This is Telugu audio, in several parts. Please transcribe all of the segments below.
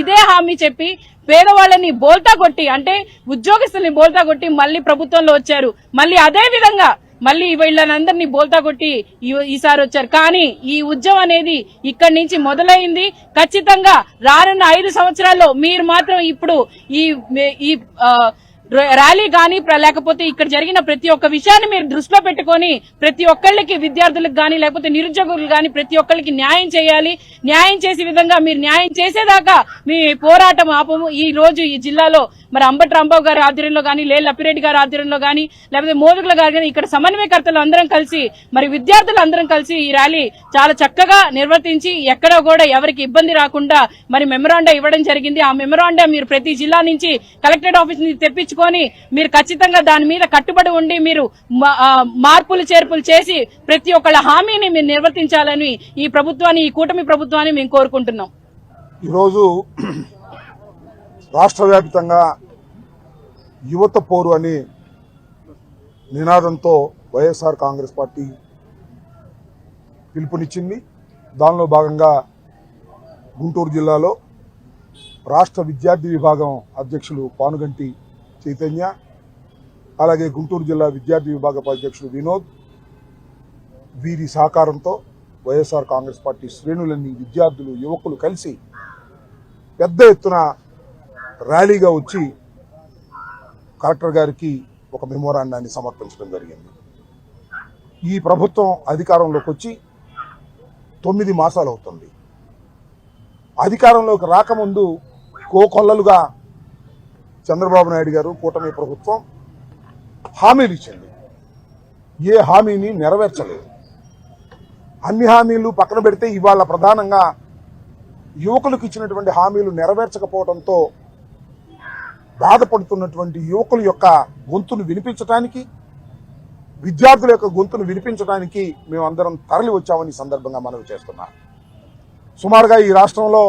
ఇదే హామీ చెప్పి పేదవాళ్ళని బోల్తా కొట్టి అంటే ఉద్యోగస్తుల్ని బోల్తా కొట్టి మళ్ళీ ప్రభుత్వంలో వచ్చారు. మళ్ళీ అదే విధంగా మళ్ళీ వీళ్ళనందరినీ బోల్తా కొట్టి ఈసారి వచ్చారు. కానీ ఈ ఉద్యమం అనేది ఇక్కడి నుంచి మొదలైంది. ఖచ్చితంగా రానున్న 5 సంవత్సరాల్లో మీరు మాత్రం ఇప్పుడు ఈ ర్యాలీ గానీ లేకపోతే ఇక్కడ జరిగిన ప్రతి ఒక్క విషయాన్ని మీరు దృష్టిలో పెట్టుకొని ప్రతి ఒక్కళ్ళకి విద్యార్థులకు గానీ లేకపోతే నిరుద్యోగులకు గానీ ప్రతి ఒక్కళ్ళకి న్యాయం చేయాలి. న్యాయం చేసే విధంగా మీరు న్యాయం చేసేదాకా మీ పోరాటం ఆపము. ఈ రోజు ఈ జిల్లాలో మరి అంబటి రాంబాబు గారి ఆధ్వర్యంలో గానీ లేల్ అప్పిరెడ్డి గారి ఆధ్వర్యంలో గానీ లేకపోతే మోదుగుల గారు గానీ ఇక్కడ సమన్వయకర్తలు అందరం కలిసి మరి విద్యార్థులు అందరం కలిసి ఈ ర్యాలీ చాలా చక్కగా నిర్వర్తించి ఎక్కడా కూడా ఎవరికి ఇబ్బంది రాకుండా మరి మెమరాండా ఇవ్వడం జరిగింది. ఆ మెమరాండా మీరు ప్రతి జిల్లా నుంచి కలెక్టరేట్ ఆఫీస్ నుంచి తెప్పించుకొని మీరు ఖచ్చితంగా దాని మీద కట్టుబడి ఉండి మీరు మార్పులు చేర్పులు చేసి ప్రతి ఒక్కళ్ళ హామీని మీరు నిర్వర్తించాలని ఈ ప్రభుత్వాన్ని ఈ కూటమి ప్రభుత్వాన్ని మేము కోరుకుంటున్నాం. ఈరోజు రాష్ట్ర వ్యాప్తంగా యువత పోరు అనే నినాదంతో వైఎస్ఆర్ కాంగ్రెస్ పార్టీ పిలుపునిచ్చింది. దానిలో భాగంగా గుంటూరు జిల్లాలో రాష్ట్ర విద్యార్థి విభాగం అధ్యక్షులు పానుగంటి చైతన్య, అలాగే గుంటూరు జిల్లా విద్యార్థి విభాగపు అధ్యక్షులు వినోద్, వీరి సహకారంతో వైఎస్ఆర్ కాంగ్రెస్ పార్టీ శ్రేణులన్నీ విద్యార్థులు యువకులు కలిసి పెద్ద ఎత్తున ర్యాలీగా వచ్చి కలెక్టర్ గారికి ఒక మెమోరాండాన్ని సమర్పించడం జరిగింది. ఈ ప్రభుత్వం అధికారంలోకి వచ్చి 9 మాసాలు అవుతుంది. అధికారంలోకి రాకముందు కోకొల్లలుగా చంద్రబాబు నాయుడు గారు కూటమి ప్రభుత్వం హామీలు ఇచ్చింది. ఏ హామీని నెరవేర్చలేదు. అన్ని హామీలు పక్కన పెడితే ఇవాళ ప్రధానంగా యువకులకు ఇచ్చినటువంటి హామీలు నెరవేర్చకపోవడంతో బాధపడుతున్నటువంటి యువకుల యొక్క గొంతును వినిపించడానికి, విద్యార్థుల యొక్క గొంతును వినిపించడానికి మేమందరం తరలి వచ్చామని సందర్భంగా మనవి చేస్తున్నాం. సుమారుగా ఈ రాష్ట్రంలో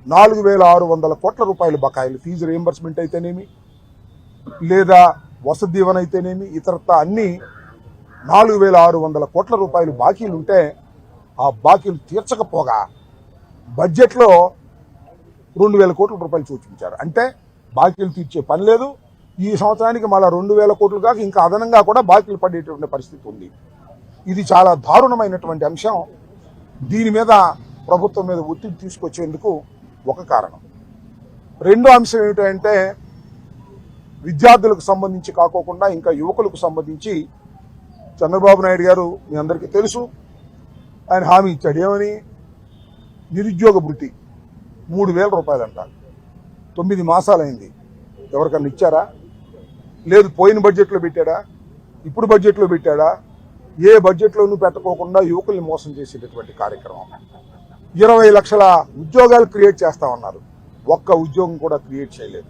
4,600 కోట్ల రూపాయల బకాయిలు, ఫీజు రియంబర్స్మెంట్ అయితేనేమి లేదా వసతి దీవెన అయితేనేమి ఇతరత్తా అన్ని 4,600 కోట్ల రూపాయలు బాకీలు ఉంటే ఆ బాకీలు తీర్చకపోగా బడ్జెట్లో 2,000 కోట్ల రూపాయలు సూచించారు. అంటే బాకీలు తీర్చే పని లేదు. ఈ సంవత్సరానికి మళ్ళీ 2,000 కోట్లు కాక ఇంకా అదనంగా కూడా బాకీలు పడేటువంటి పరిస్థితి ఉంది. ఇది చాలా దారుణమైనటువంటి అంశం. దీని మీద ప్రభుత్వం మీద ఒత్తిడి తీసుకొచ్చేందుకు ఒక కారణం. రెండో అంశం ఏమిటంటే విద్యార్థులకు సంబంధించి కాకోకుండా ఇంకా యువకులకు సంబంధించి చంద్రబాబు నాయుడు గారు మీ అందరికీ తెలుసు, ఆయన హామీ ఇచ్చాడు. ఏమని? నిరుద్యోగ భృతి 3,000 రూపాయలంట. 9 మాసాలైంది. ఎవరికన్నా ఇచ్చారా? లేదు. పోయిన బడ్జెట్లో పెట్టాడా? ఇప్పుడు బడ్జెట్లో పెట్టాడా? ఏ బడ్జెట్లోనూ పెట్టకోకుండా యువకుల్ని మోసం చేసేటటువంటి కార్యక్రమం. 20 లక్షల ఉద్యోగాలు క్రియేట్ చేస్తా ఉన్నారు. ఒక్క ఉద్యోగం కూడా క్రియేట్ చేయలేదు.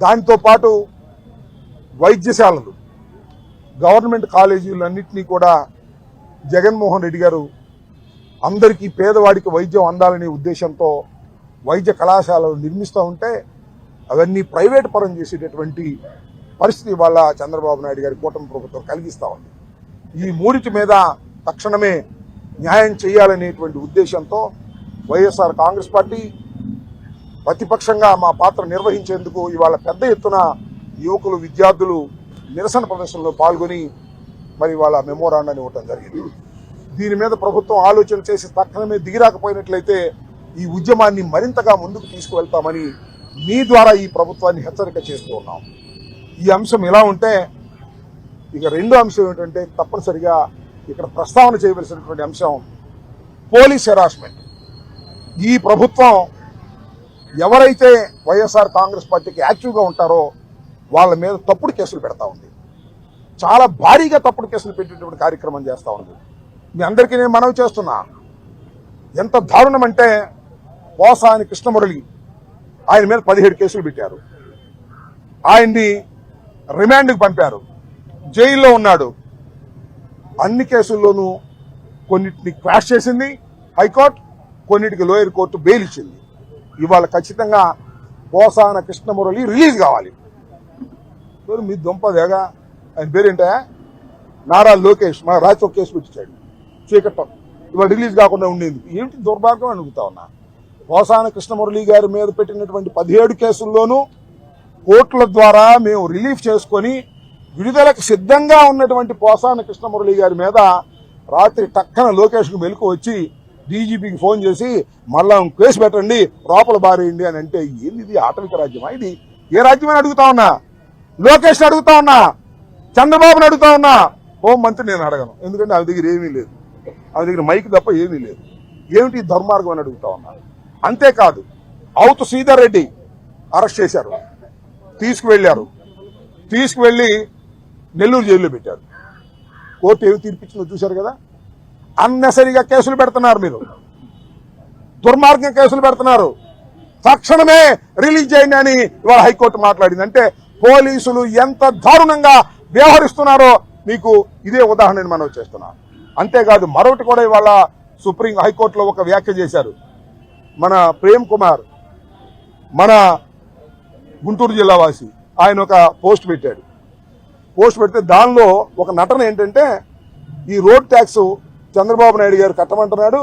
దాంతో పాటు వైద్యశాలలు, గవర్నమెంట్ కాలేజీలన్నింటినీ కూడా జగన్మోహన్ రెడ్డి గారు అందరికీ పేదవాడికి వైద్యం అందాలనే ఉద్దేశంతో వైద్య కళాశాలలు నిర్మిస్తూ ఉంటే అవన్నీ ప్రైవేట్ పరం చేసేటటువంటి పరిస్థితి వాళ్ళ చంద్రబాబు నాయుడు గారి కూటమి ప్రభుత్వం కలిగిస్తూ ఉంది. ఈ మూడిటి మీద తక్షణమే న్యాయం చేయాలనేటువంటి ఉద్దేశంతో వైఎస్ఆర్ కాంగ్రెస్ పార్టీ ప్రతిపక్షంగా మా పాత్ర నిర్వహించేందుకు ఇవాళ పెద్ద ఎత్తున యువకులు, విద్యార్థులు నిరసన ప్రదర్శనలో పాల్గొని మరి వాళ్ళ మెమోరాండాన్ని ఇవ్వటం జరిగింది. దీని మీద ప్రభుత్వం ఆలోచన చేసి తక్షణమే దిగిరాకపోయినట్లయితే ఈ ఉద్యమాన్ని మరింతగా ముందుకు తీసుకువెళ్తామని మీ ద్వారా ఈ ప్రభుత్వాన్ని హెచ్చరిక చేస్తూ ఉన్నాం. ఈ అంశం ఇలా ఉంటే ఇక రెండో అంశం ఏంటంటే తప్పనిసరిగా ఇక్కడ ప్రస్తావన చేయవలసినటువంటి అంశం పోలీస్ హెరాస్మెంట్. ఈ ప్రభుత్వం ఎవరైతే వైఎస్ఆర్ కాంగ్రెస్ పార్టీకి యాక్టివ్గా ఉంటారో వాళ్ళ మీద తప్పుడు కేసులు పెడతా ఉంది. చాలా భారీగా తప్పుడు కేసులు పెట్టేటువంటి కార్యక్రమం చేస్తూ ఉంది. మీ అందరికీ నేను మనవి చేస్తున్నా, ఎంత దారుణం అంటే పోసాని కృష్ణమురళి, ఆయన మీద 17 కేసులు పెట్టారు. ఆయన్ని రిమాండ్కి పంపారు. జైల్లో ఉన్నాడు. అన్ని కేసుల్లోనూ కొన్నిటిని క్వాష్ చేసింది హైకోర్టు, కొన్నిటికి లోయర్ కోర్టు బెయిల్ ఇచ్చింది. ఇవాళ ఖచ్చితంగా పోసాన కృష్ణమురళి రిలీజ్ కావాలి. మీ దుంపదేగా ఆయన పేరేంటా? నారా లోకేష్ మా రాజ్యసభ కేసు పెట్టించాడు చీకట్టం. ఇవాళ రిలీజ్ కాకుండా ఉండేది ఏమిటి దుర్భాగ్యం అని అడుగుతా ఉన్నా. పోసాన కృష్ణమురళి గారి మీద పెట్టినటువంటి 17 కేసుల్లోనూ కోర్టుల ద్వారా మేము రిలీఫ్ చేసుకొని విడుదలకు సిద్ధంగా ఉన్నటువంటి పోసాన కృష్ణమురళి గారి మీద రాత్రి టక్కన లోకేష్కు మెలకు వచ్చి డీజీపీకి ఫోన్ చేసి మళ్ళా కేసు పెట్టండి, లోపల బారేయండి అని అంటే ఏంది ఆటవిక రాజ్యమా ఇది? ఏ రాజ్యమని అడుగుతా ఉన్నా, లోకేష్ అడుగుతా ఉన్నా, చంద్రబాబుని అడుగుతా ఉన్నా. హోం మంత్రి నేను అడగను, ఎందుకంటే ఆమె దగ్గర ఏమీ లేదు, ఆమె దగ్గర మైక్ తప్ప ఏమీ లేదు. ఏమిటి దుర్మార్గం అని అడుగుతా ఉన్నా. అంతేకాదు, అవుతు శ్రీధర్ రెడ్డి అరెస్ట్ చేశారు, తీసుకువెళ్లి నెల్లూరు జైల్లో పెట్టారు. కోర్టు ఏమి తీర్పిచ్చిందో చూశారు కదా. అన్నెసరిగా కేసులు పెడుతున్నారు, మీరు దుర్మార్గం కేసులు పెడుతున్నారు. తక్షణమే రిలీజ్ చేయండి అని ఇవాళ హైకోర్టు మాట్లాడింది. అంటే పోలీసులు ఎంత దారుణంగా వ్యవహరిస్తున్నారో మీకు ఇదే ఉదాహరణ మనం చేస్తున్నాం. అంతేకాదు, మరొకటి కూడా ఇవాళ సుప్రీం హైకోర్టులో ఒక వ్యాఖ్య చేశారు. మన ప్రేమ్ కుమార్, మన గుంటూరు జిల్లా వాసి, ఆయన ఒక పోస్ట్ పెట్టాడు. పోస్ట్ పెడితే దానిలో ఒక నటన ఏంటంటే, ఈ రోడ్ ట్యాక్స్ చంద్రబాబు నాయుడు గారు కట్టమంటున్నాడు,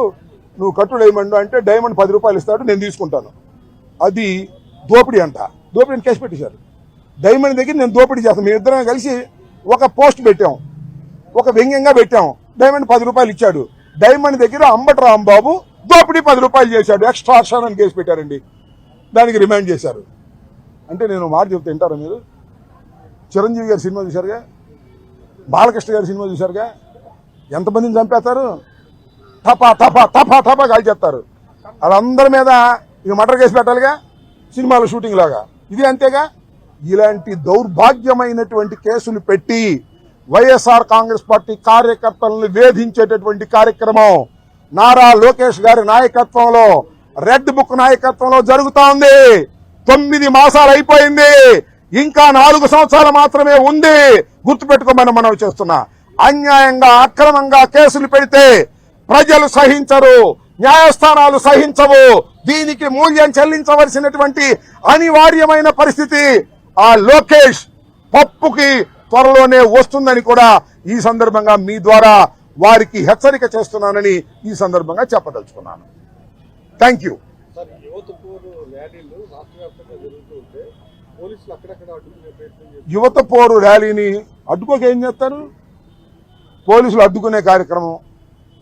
నువ్వు కట్టు డైమండ్ అంటే డైమండ్ 10 రూపాయలు ఇస్తాడు, నేను తీసుకుంటాను. అది దోపిడీ అంట. దోపిడీని కేసు పెట్టేశారు. డైమండ్ దగ్గర నేను దోపిడీ చేస్తాను. మేము ఇద్దరం కలిసి ఒక పోస్ట్ పెట్టాం, ఒక వ్యంగ్యంగా పెట్టాం. డైమండ్ 10 రూపాయలు ఇచ్చాడు. డైమండ్ దగ్గర అంబటి రాంబాబు దోపిడీ 10 రూపాయలు చేశాడు, ఎక్స్ట్రాక్షన్ అని కేసు పెట్టారండి. దానికి రిమాండ్ చేశారు. అంటే నేను మాట చెప్తే వింటారా మీరు? చిరంజీవి గారి సినిమా చూశారుగా, బాలకృష్ణ గారి సినిమా చూశారుగా, ఎంతమందిని చంపేస్తారు? టపా టపా టపా టపా కాల్చేస్తారు. వాళ్ళందరి మీద ఇక మర్డర్ కేసు పెట్టాలిగా, సినిమాల షూటింగ్ లాగా. ఇది అంతేగా. ఇలాంటి దౌర్భాగ్యమైనటువంటి కేసులు పెట్టి వైఎస్ఆర్ కాంగ్రెస్ పార్టీ కార్యకర్తలను వేధించేటటువంటి కార్యక్రమం నారా లోకేష్ గారి నాయకత్వంలో, రెడ్ బుక్ నాయకత్వంలో జరుగుతా ఉంది. 9 మాసాలు అయిపోయింది, ఇంకా 4 సంవత్సరాలు మాత్రమే ఉంది. గుర్తుపెట్టుకోమని మనం చేస్తున్నా. అన్యాయంగా అక్రమంగా కేసులు పెడితే ప్రజలు సహించరు, న్యాయస్థానాలు సహించవు. దీనికి మూల్యం చెల్లించవలసినటువంటి అనివార్యమైన పరిస్థితి ఆ లోకేష్ పప్పుకి త్వరలోనే వస్తుందని కూడా ఈ సందర్భంగా మీ ద్వారా వారికి హెచ్చరిక చేస్తున్నానని ఈ సందర్భంగా చెప్పదలుచుకున్నాను. Thank you. యువత పోరు ర్యాలీని అడ్డుకోక ఏం చేస్తారు? పోలీసులు అడ్డుకునే కార్యక్రమం,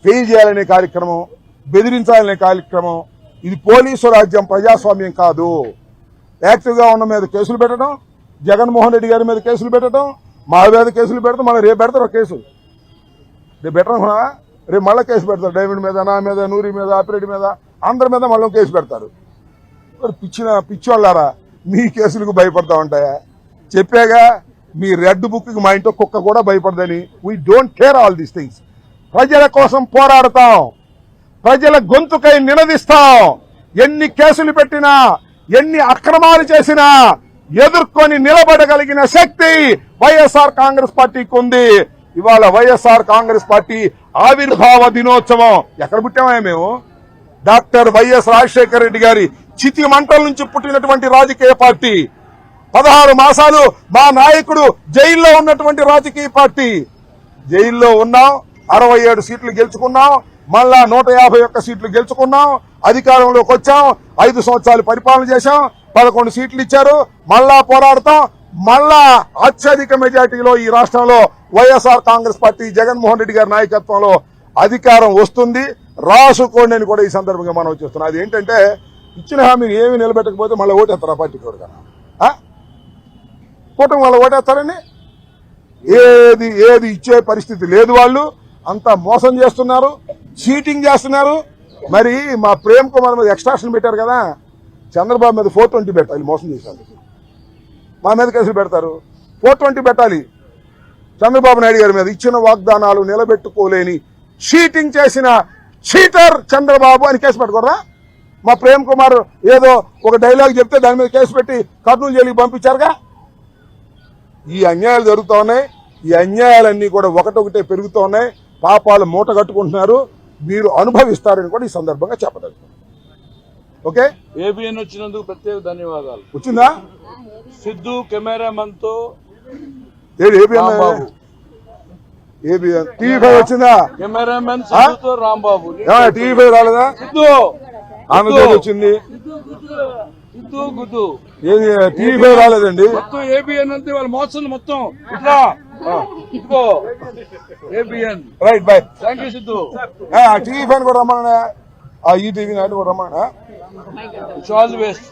ఫెయిల్ చేయాలనే కార్యక్రమం, బెదిరించాలనే కార్యక్రమం. ఇది పోలీసు రాజ్యం, ప్రజాస్వామ్యం కాదు. యాక్టివ్గా ఉన్న మీద కేసులు పెట్టడం, జగన్మోహన్ రెడ్డి గారి మీద కేసులు పెట్టడం, మా మీద కేసులు పెడతాం. మళ్ళీ రేపు పెడతారు ఒక కేసు, రేపు పెట్టడం, రేపు మళ్ళీ కేసు పెడతారు. డైమండ్ మీద, నా మీద, నూరి మీద, ఆపిరెడ్డి మీద, అందరి మీద మళ్ళీ కేసు పెడతారు. పిచ్చోళ్ళారా, మీ కేసులకు భయపడతా ఉంటాయా? చెప్పాగా, మీ రెడ్ బుక్ మా ఇంట్లో కుక్క కూడా భయపడదని. We don't care all these things. ప్రజల కోసం పోరాడతాం, ప్రజల గొంతుకై నినదిస్తాం. ఎన్ని కేసులు పెట్టినా, ఎన్ని అక్రమాలు చేసినా ఎదుర్కొని నిలబడగలిగిన శక్తి వైఎస్ఆర్ కాంగ్రెస్ పార్టీకి ఉంది. ఇవాళ వైఎస్ఆర్ కాంగ్రెస్ పార్టీ ఆవిర్భావ దినోత్సవం. ఎక్కడ పుట్టామా మేము? డాక్టర్ వైఎస్ రాజశేఖర రెడ్డి గారి చితి మంటల నుంచి పుట్టినటువంటి రాజకీయ పార్టీ. 16 మాసాలు మా నాయకుడు జైల్లో ఉన్నటువంటి రాజకీయ పార్టీ. జైల్లో ఉన్నాం, 67 సీట్లు గెలుచుకున్నాం, మళ్ళా 151 సీట్లు గెలుచుకున్నాం, అధికారంలోకి వచ్చాం, 5 సంవత్సరాలు పరిపాలన చేశాం, 11 సీట్లు ఇచ్చారు, మళ్ళా పోరాడతాం. మళ్ళా అత్యధిక మెజార్టీలో ఈ రాష్ట్రంలో వైఎస్ఆర్ కాంగ్రెస్ పార్టీ జగన్మోహన్ రెడ్డి గారి నాయకత్వంలో అధికారం వస్తుంది. రాసుకోండి అని కూడా ఈ సందర్భంగా మనం చేస్తున్నాం. అది ఏంటంటే, ఇచ్చిన హామీని ఏమి నిలబెట్టకపోతే మళ్ళీ ఓటేస్తారు ఆ పార్టీకి. కూటమి వాళ్ళు ఓటేస్తారని ఏది ఇచ్చే పరిస్థితి లేదు. వాళ్ళు అంతా మోసం చేస్తున్నారు, చీటింగ్ చేస్తున్నారు. మరి మా ప్రేమ్ కుమార్ మీద ఎక్స్ట్రాక్షన్ పెట్టారు కదా, చంద్రబాబు మీద 420 పెట్టాలి. మోసం చేశారు, మా మీద కేసులు పెడతారు. 420 పెట్టాలి చంద్రబాబు నాయుడు గారి మీద. ఇచ్చిన వాగ్దానాలు నిలబెట్టుకోలేని చీటింగ్ చేసిన చీటర్ చంద్రబాబు అని కేసు పెట్టకూడదా? మా ప్రేమ్ కుమార్ ఏదో ఒక డైలాగ్ చెప్తే దాని మీద కేసు పెట్టి కర్నూలు జైలుకి పంపించారుగా. ఈ అన్యాయాలు జరుగుతూ ఉన్నాయి. ఈ అన్యాయాలన్నీ కూడా ఒకటొకటే పెరుగుతూ ఉన్నాయి. పాపాలు మూట కట్టుకుంటున్నారు. మీరు అనుభవిస్తారని కూడా ఈ సందర్భంగా చెప్పదలుచుకున్నాను. ఓకే, ఏబిఎన్ వచ్చినందుకు ప్రత్యేక ధన్యవాదాలు. వచ్చిందా? సిద్ధు కెమెరామన్ తో ఏబిఎన్ టీవీ 5 వచ్చిందా? కెమెరామన్ సిద్ధుతో రాంబాబు. టీవీ 5 రాలేదా? సిద్ధు ఆంధ్రప్రదేశ్ వచ్చింది సిద్ధు గుద్దు ఏది టీవీ రాలేదండి. మొత్తం ఏబిఎన్ అంతే వాళ్ళు మోసం మొత్తం ఇట్లా ఇదిగో ABN. Right bye. Thank you Siddhu. TV fan కూడా రమ్మన్నా, ఆ ఈటీవీ నాటి కూడా రమ్మన్నా. It's all the best.